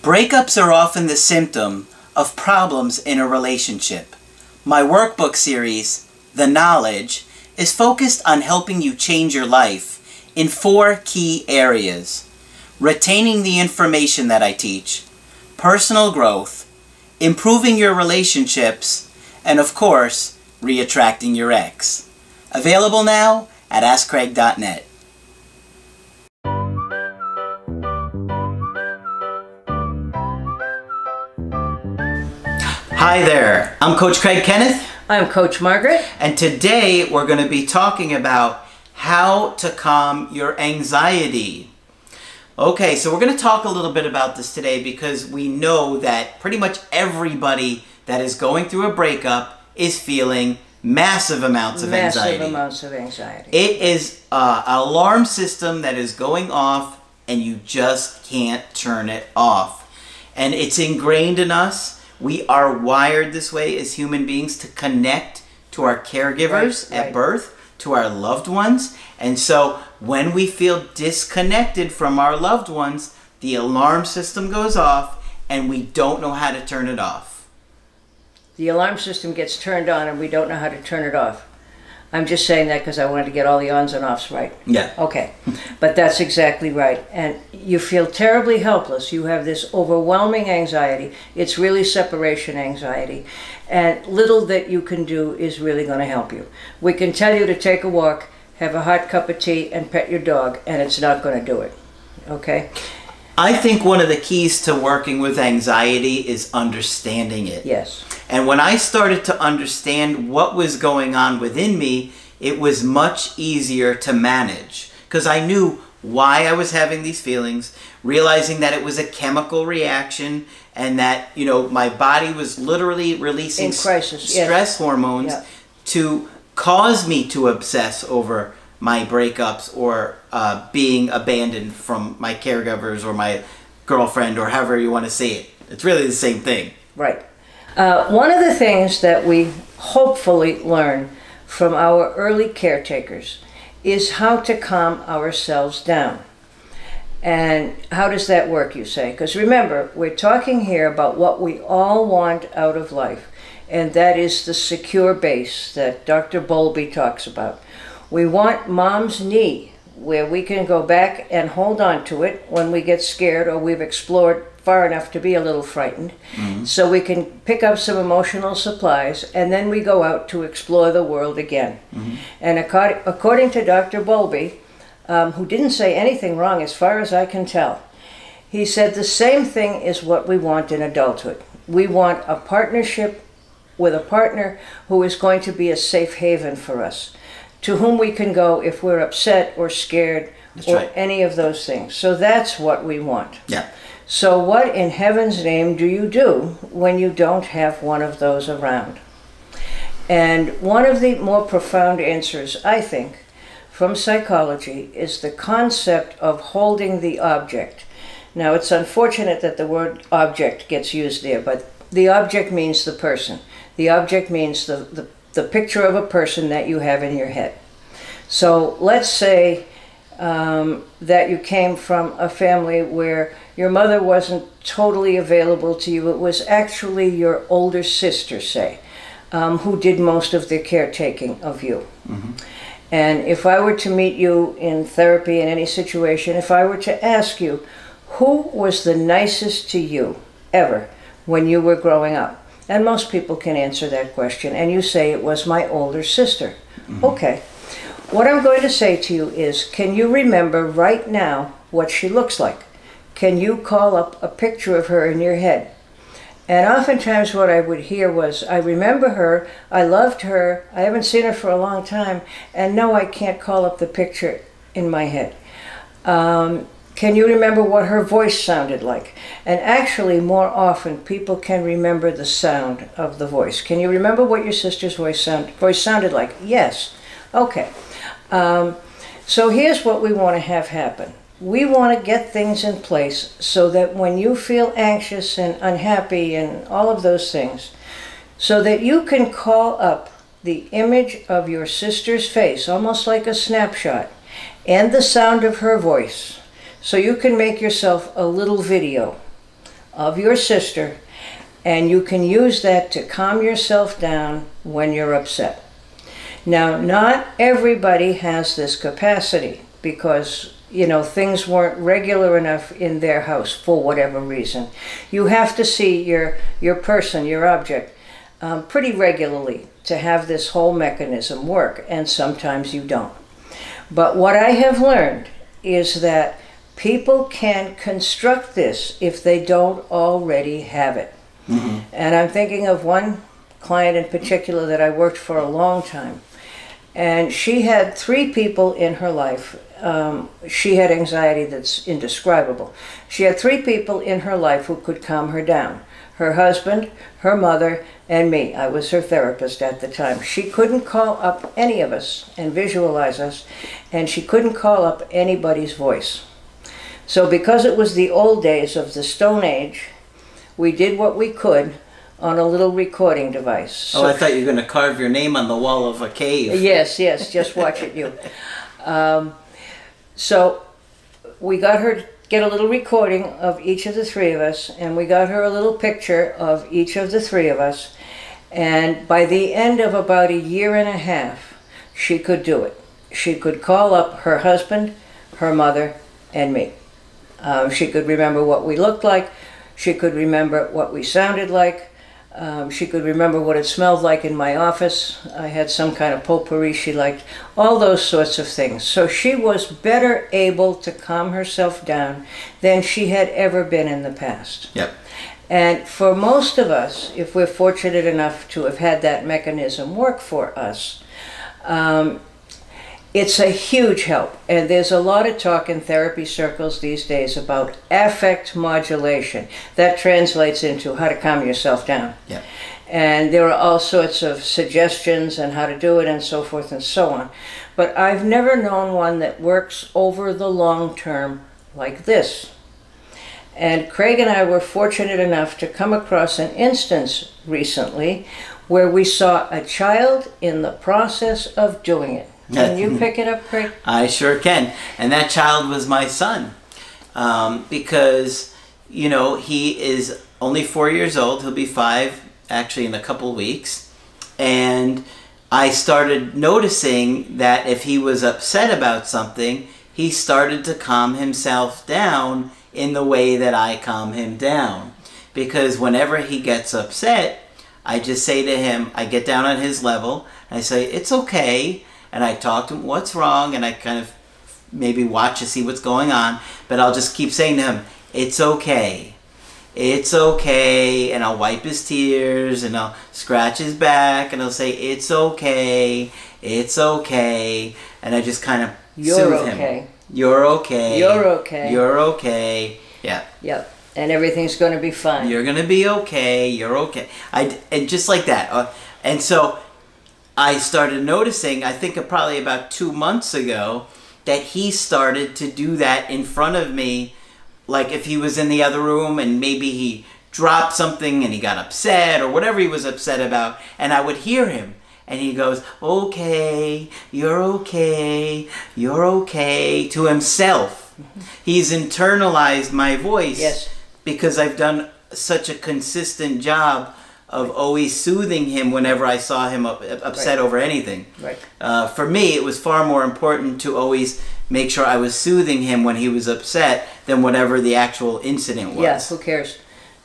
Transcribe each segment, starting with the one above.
Breakups are often the symptom of problems in a relationship. My workbook series, The Knowledge, is focused on helping you change your life in 4 key areas: retaining the information that I teach, personal growth, improving your relationships, and of course, re-attracting your ex. Available now at AskCraig.net. Hi there, I'm Coach Craig Kenneth. I'm Coach Margaret. And today we're going to be talking about how to calm your anxiety. Okay, so we're going to talk a little bit about this today because we know that pretty much everybody that is going through a breakup is feeling massive amounts of anxiety. Massive amounts of anxiety. It is an alarm system that is going off and you just can't turn it off. And it's ingrained in us. We are wired this way as human beings to connect to our caregivers at birth, to our loved ones. And so when we feel disconnected from our loved ones, the alarm system goes off and we don't know how to turn it off. The alarm system gets turned on and we don't know how to turn it off. I'm just saying that because I wanted to get all the ons and offs right. Yeah. Okay. But that's exactly right. And you feel terribly helpless. You have this overwhelming anxiety. It's really separation anxiety. And little that you can do is really going to help you. We can tell you to take a walk, have a hot cup of tea, and pet your dog, and it's not going to do it. Okay? I think one of the keys to working with anxiety is understanding it. Yes. And when I started to understand what was going on within me, it was much easier to manage because I knew why I was having these feelings, realizing that it was a chemical reaction and that, you know, my body was literally releasing stress hormones to cause me to obsess over my breakups or being abandoned from my caregivers or my girlfriend or however you want to say it. It's really the same thing. Right. One of the things that we hopefully learn from our early caretakers is how to calm ourselves down. And how does that work, you say? Because remember, we're talking here about what we all want out of life, and that is the secure base that Dr. Bowlby talks about. We want mom's knee, where we can go back and hold on to it when we get scared or we've explored far enough to be a little frightened. So we can pick up some emotional supplies and then we go out to explore the world again. And according to Dr. Bowlby, who didn't say anything wrong as far as I can tell, he said the same thing is what we want in adulthood. We want a partnership with a partner who is going to be a safe haven for us, to whom we can go if we're upset or scared any of those things. So that's what we want. Yeah. So what in heaven's name do you do when you don't have one of those around? And one of the more profound answers, I think, from psychology is the concept of holding the object. Now, it's unfortunate that the word object gets used there, but the object means the person. The object means the picture of a person that you have in your head. So let's say that you came from a family where your mother wasn't totally available to you. It was actually your older sister, say, who did most of the caretaking of you. And if I were to meet you in therapy in any situation, if I were to ask you, who was the nicest to you ever when you were growing up? And most people can answer that question, and you say it was my older sister. Okay. What I'm going to say to you is, can you remember right now what she looks like? Can you call up a picture of her in your head? And oftentimes what I would hear was, I remember her, I loved her, I haven't seen her for a long time, and no, I can't call up the picture in my head. Can you remember what her voice sounded like? And actually, more often, people can remember the sound of the voice. Can you remember what your sister's voice sounded like? Yes. Okay. So here's what we want to have happen. We want to get things in place so that when you feel anxious and unhappy and all of those things, so that you can call up the image of your sister's face, almost like a snapshot, and the sound of her voice. So you can make yourself a little video of your sister, and you can use that to calm yourself down when you're upset. Now, not everybody has this capacity because, you know, things weren't regular enough in their house for whatever reason. You have to see your person, your object, pretty regularly to have this whole mechanism work, and sometimes you don't. But what I have learned is that people can construct this if they don't already have it. Mm-hmm. And I'm thinking of one client in particular that I worked for a long time. And she had 3 people in her life. She had anxiety that's indescribable. She had 3 people in her life who could calm her down. Her husband, her mother, and me. I was her therapist at the time. She couldn't call up any of us and visualize us, and she couldn't call up anybody's voice. So because it was the old days of the Stone Age, we did what we could on a little recording device. So, I thought you were going to carve your name on the wall of a cave. Yes, just watch it, you. So we got her to get a little recording of each of the 3 of us, and we got her a little picture of each of the 3 of us. And by the end of about 1.5 years, she could do it. She could call up her husband, her mother, and me. She could remember what we looked like. She could remember what we sounded like. She could remember what it smelled like in my office. I had some kind of potpourri she liked. All those sorts of things. So she was better able to calm herself down than she had ever been in the past. Yep. And for most of us, if we're fortunate enough to have had that mechanism work for us, it's a huge help. And there's a lot of talk in therapy circles these days about affect modulation. That translates into how to calm yourself down. Yeah. And there are all sorts of suggestions on how to do it and so forth and so on. But I've never known one that works over the long term like this. And Craig and I were fortunate enough to come across an instance recently where we saw a child in the process of doing it. Can you pick it up, Craig? I sure can. And that child was my son. Because, you know, he is only 4 years old. He'll be 5, actually, in a couple weeks. And I started noticing that if he was upset about something, he started to calm himself down in the way that I calm him down. Because whenever he gets upset, I just say to him, I get down on his level, and I say, it's okay. And I talk to him, what's wrong? And I kind of maybe watch to see what's going on. But I'll just keep saying to him, it's okay. It's okay. And I'll wipe his tears and I'll scratch his back and I'll say, it's okay. It's okay. And I just kind of soothe him. You're okay. You're okay. You're okay. Yeah. Yep. And everything's going to be fine. You're going to be okay. You're okay. And just like that. And so I started noticing, I think probably about 2 months ago, that he started to do that in front of me. Like if he was in the other room and maybe he dropped something and he got upset or whatever he was upset about, and I would hear him. And he goes, okay, you're okay, you're okay, to himself. Mm-hmm. He's internalized my voice. Yes. Because I've done such a consistent job of always soothing him whenever I saw him upset over anything. Right. For me, it was far more important to always make sure I was soothing him when he was upset than whatever the actual incident was. Yeah, who cares?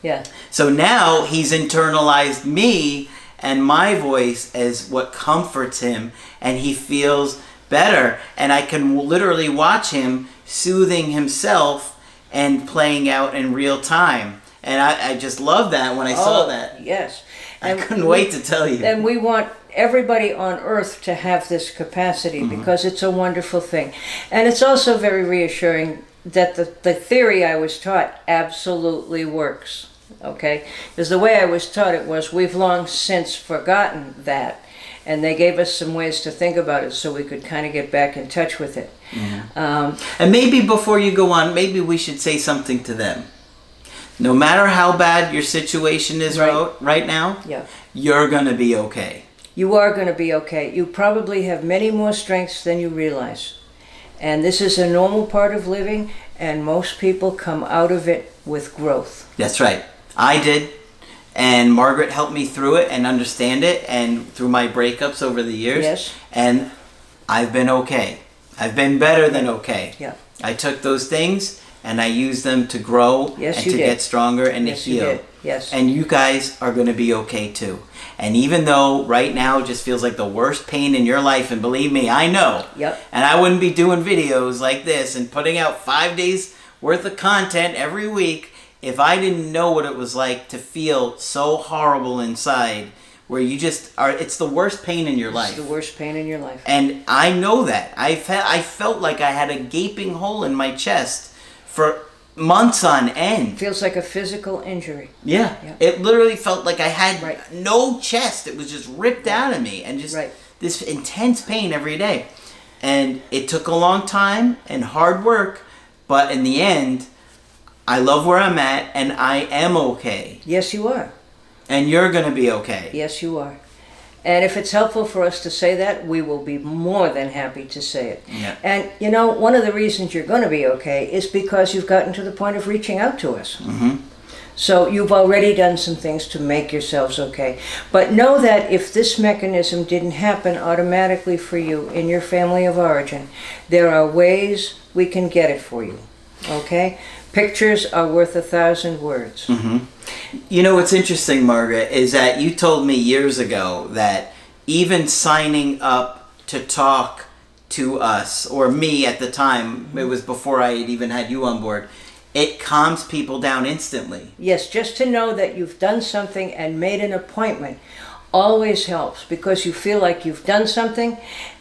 Yeah. So now he's internalized me and my voice as what comforts him, and he feels better. And I can literally watch him soothing himself and playing out in real time. And I just love that when I saw that. Yes. And I couldn't wait to tell you. And we want everybody on earth to have this capacity because it's a wonderful thing. And it's also very reassuring that the theory I was taught absolutely works. Okay? Because the way I was taught it was, we've long since forgotten that. And they gave us some ways to think about it so we could kind of get back in touch with it. And maybe before you go on, maybe we should say something to them. No matter how bad your situation is right now, you're going to be okay. You are going to be okay. You probably have many more strengths than you realize. And this is a normal part of living, and most people come out of it with growth. That's right. I did. And Margaret helped me through it and understand it, and through my breakups over the years. Yes. And I've been okay. I've been better than okay. Yeah. I took those things and I used them to grow and to get stronger and to heal. You did. Yes. And you guys are going to be okay too. And even though right now it just feels like the worst pain in your life, and believe me, I know. Yep. And I wouldn't be doing videos like this and putting out 5 days worth of content every week if I didn't know what it was like to feel so horrible inside, where you just are, it's the worst pain in your life. It's the worst pain in your life. And I know that. I felt like I had a gaping hole in my chest for months on end. Feels like a physical injury. Yeah. Yeah. It literally felt like I had no chest. It was just ripped out of me, and just this intense pain every day. And it took a long time and hard work, but in the end, I love where I'm at, and I am okay. Yes, you are. And you're going to be okay. Yes, you are. And if it's helpful for us to say that, we will be more than happy to say it. Yeah. And, you know, one of the reasons you're going to be okay is because you've gotten to the point of reaching out to us. Mm-hmm. So you've already done some things to make yourselves okay. But know that if this mechanism didn't happen automatically for you in your family of origin, there are ways we can get it for you. Okay? Pictures are worth 1,000 words. Mm-hmm. You know what's interesting, Margaret, is that you told me years ago that even signing up to talk to us, or me at the time, it was before I had even had you on board, it calms people down instantly. Yes, just to know that you've done something and made an appointment always helps, because you feel like you've done something,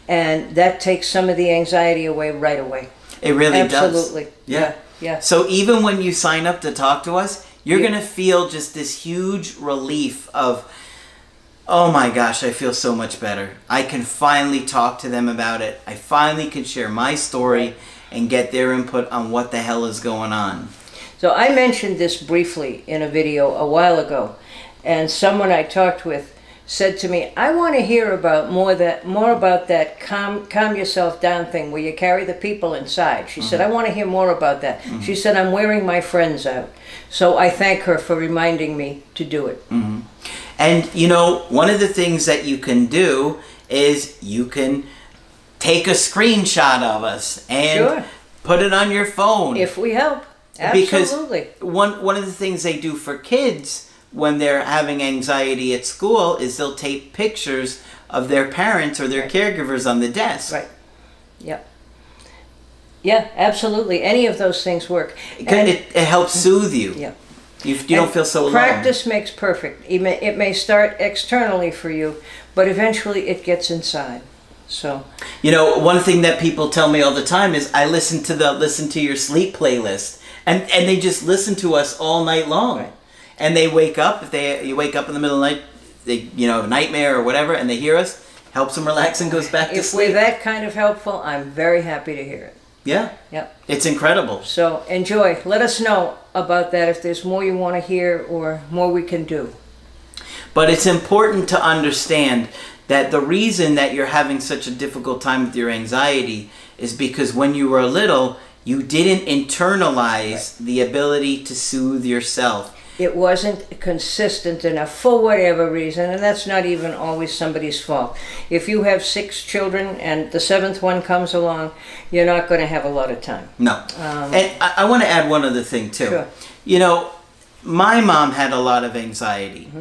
and that takes some of the anxiety away right away. It really does. Absolutely. Yeah. Yeah. So even when you sign up to talk to us, you're going to feel just this huge relief of, oh my gosh, I feel so much better. I can finally talk to them about it. I finally can share my story and get their input on what the hell is going on. So I mentioned this briefly in a video a while ago, and someone I talked with said to me, I want to hear about more about that calm yourself down thing where you carry the people inside. She said, I want to hear more about that. She said, I'm wearing my friends out. So I thank her for reminding me to do it. And you know, one of the things that you can do is you can take a screenshot of us and put it on your phone. If we help. Absolutely. Because one of the things they do for kids when they're having anxiety at school is they'll take pictures of their parents or their caregivers on the desk. Right. Yep. Yeah, absolutely. Any of those things work. It helps soothe you. Yeah. You don't feel so alone. Practice makes perfect. It may start externally for you, but eventually it gets inside. So, you know, one thing that people tell me all the time is I listen to your sleep playlist, and they just listen to us all night long. Right. And they wake up, you wake up in the middle of the night, they have a nightmare or whatever, and they hear us, helps them relax and goes back to sleep. If we're that kind of helpful, I'm very happy to hear it. Yeah. Yep. It's incredible. So enjoy. Let us know about that if there's more you want to hear or more we can do. But it's important to understand that the reason that you're having such a difficult time with your anxiety is because when you were little, you didn't internalize the ability to soothe yourself. It wasn't consistent enough for whatever reason, and that's not even always somebody's fault. If you have 6 children and the 7th one comes along, you're not going to have a lot of time. No. And I want to add one other thing too. Sure. You know, my mom had a lot of anxiety.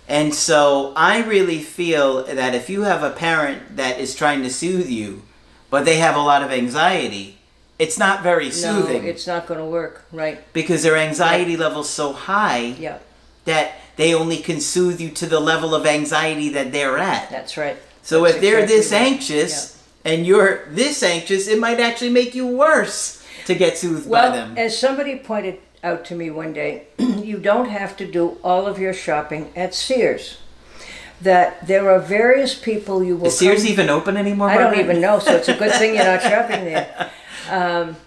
And so I really feel that if you have a parent that is trying to soothe you, but they have a lot of anxiety, it's not very soothing. No, it's not going to work, right? Because their anxiety level's so high that they only can soothe you to the level of anxiety that they're at. That's right. So That's if they're exactly this anxious and you're this anxious, it might actually make you worse to get soothed by them. Well, as somebody pointed out to me one day, you don't have to do all of your shopping at Sears. That there are various people you will Is Sears even open anymore? I don't even know, so it's a good thing you're not shopping there.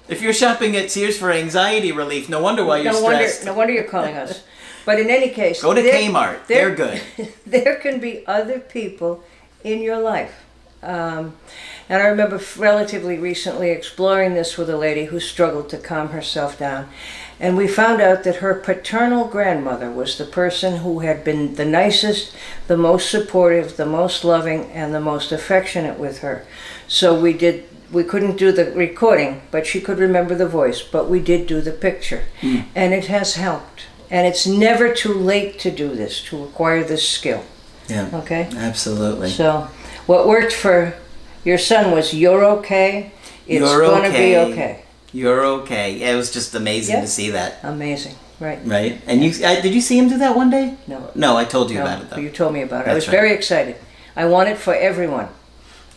If you're shopping at Sears for anxiety relief, no wonder why you're stressed. No wonder you're calling us. But in any case, go to Kmart. They're good. There can be other people in your life And I remember relatively recently exploring this with a lady who struggled to calm herself down. And we found out that her paternal grandmother was the person who had been the nicest, the most supportive, the most loving, and the most affectionate with her. So we couldn't do the recording, but she could remember the voice, but we did do the picture. And it has helped. And it's never too late to do this, to acquire this skill. Yeah. Okay? Absolutely. So what worked for your son was you're okay, it's going to be okay. You're okay. Yeah, it was just amazing to see that. Amazing, right. Right. And you did you see him do that one day? No. No, I told you about it, though. You told me about it. I That's was very excited. I want it for everyone.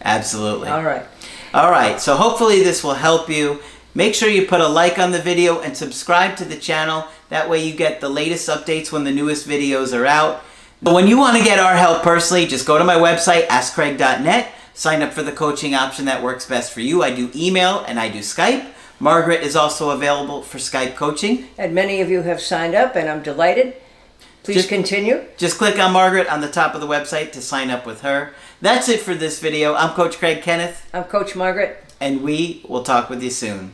Absolutely. All right. All right, so hopefully this will help you. Make sure you put a like on the video and subscribe to the channel. That way you get the latest updates when the newest videos are out. But when you want to get our help personally, just go to my website, askcraig.net. Sign up for the coaching option that works best for you. I do email and I do Skype. Margaret is also available for Skype coaching. And many of you have signed up, and I'm delighted. Please continue. Just click on Margaret on the top of the website to sign up with her. That's it for this video. I'm Coach Craig Kenneth. I'm Coach Margaret. And we will talk with you soon.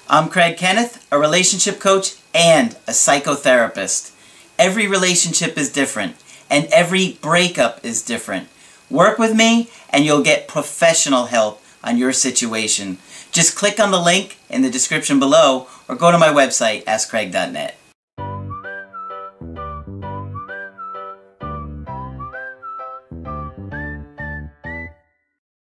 I'm Craig Kenneth, a relationship coach and a psychotherapist. Every relationship is different, and every breakup is different. Work with me, and you'll get professional help on your situation. Just click on the link in the description below, or go to my website, askcraig.net.